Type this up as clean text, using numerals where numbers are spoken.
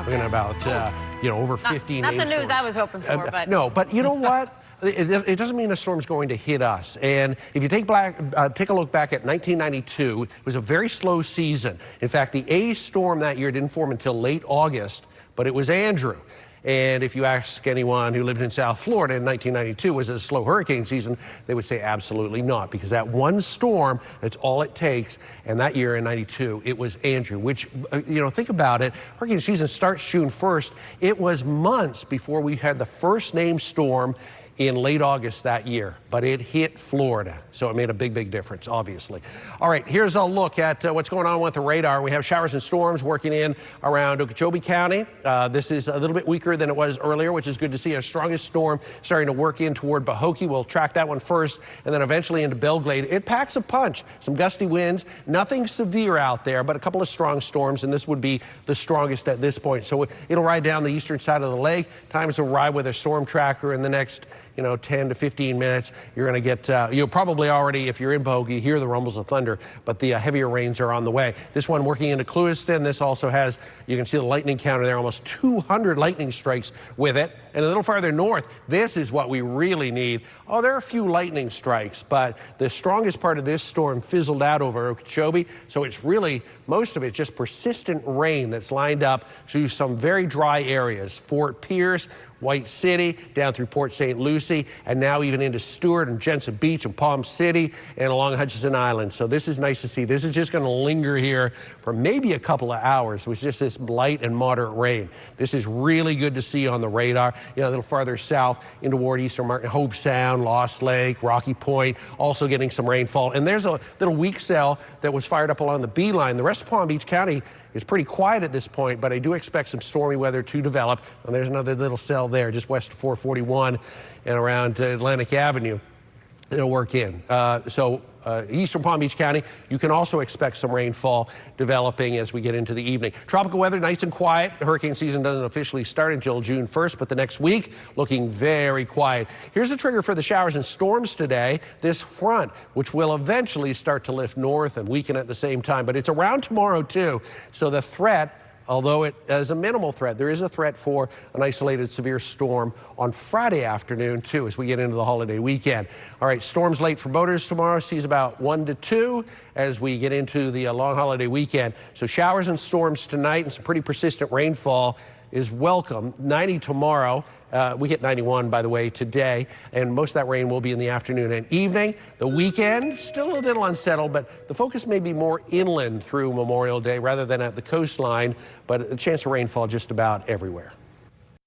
Looking at about, over 15 Not the named news storms. I was hoping for, but. No, but you know what? It doesn't mean a storm's going to hit us. And if you take a look back at 1992, it was a very slow season. In fact, the A storm that year didn't form until late August, but it was Andrew. And if you ask anyone who lived in South Florida in 1992, was it a slow hurricane season, they would say absolutely not, because that one storm, that's all it takes. And that year in 92, it was Andrew, which, think about it. Hurricane season starts June 1st. It was months before we had the first named storm in late August that year, but it hit Florida, so it made a big, big difference, obviously. All right, here's a look at what's going on with the radar. We have showers and storms working in around Okeechobee County. This is a little bit weaker than it was earlier, which is good to see. Our strongest storm starting to work in toward Pahokee. We'll track that one first, and then eventually into Belglade. It packs a punch. Some gusty winds, nothing severe out there, but a couple of strong storms, and this would be the strongest at this point. So it'll ride down the eastern side of the lake. Times to ride with a storm tracker in the next 10 to 15 minutes. You're going to get, you'll probably already, if you're in Pahokee, hear the rumbles of thunder, but the heavier rains are on the way. This one working into Clewiston. This also has, you can see the lightning counter there, almost 200 lightning strikes with it. And a little farther north, this is what we really need. Oh, there are a few lightning strikes, but the strongest part of this storm fizzled out over Okeechobee. So it's really, most of it, just persistent rain that's lined up to some very dry areas. Fort Pierce, White City, down through Port St. Lucie, and now even into Stewart and Jensen Beach and Palm City and along Hutchinson Island. So this is nice to see. This is just going to linger here for maybe a couple of hours with just this light and moderate rain. This is really good to see on the radar. A little farther south into toward Eastern Martin, Hope Sound, Lost Lake, Rocky Point, also getting some rainfall. And there's a little weak cell that was fired up along the beeline. The rest of Palm Beach County is pretty quiet at this point, but I do expect some stormy weather to develop. And there's another little cell there just west of 441 and around Atlantic Avenue. It'll work in. Eastern Palm Beach County, you can also expect some rainfall developing as we get into the evening. Tropical weather, nice and quiet. Hurricane season doesn't officially start until June 1st, but the next week looking very quiet. Here's the trigger for the showers and storms today. This front, which will eventually start to lift north and weaken at the same time, but it's around tomorrow too. So the threat, although it is a minimal threat, there is a threat for an isolated severe storm on Friday afternoon, too, as we get into the holiday weekend. All right, storms late for boaters tomorrow, seas about 1 to 2 as we get into the long holiday weekend. So showers and storms tonight and some pretty persistent rainfall is welcome. 90 tomorrow. We hit 91, by the way, today, and most of that rain will be in the afternoon and evening. The weekend, still a little unsettled, but the focus may be more inland through Memorial Day rather than at the coastline, but a chance of rainfall just about everywhere.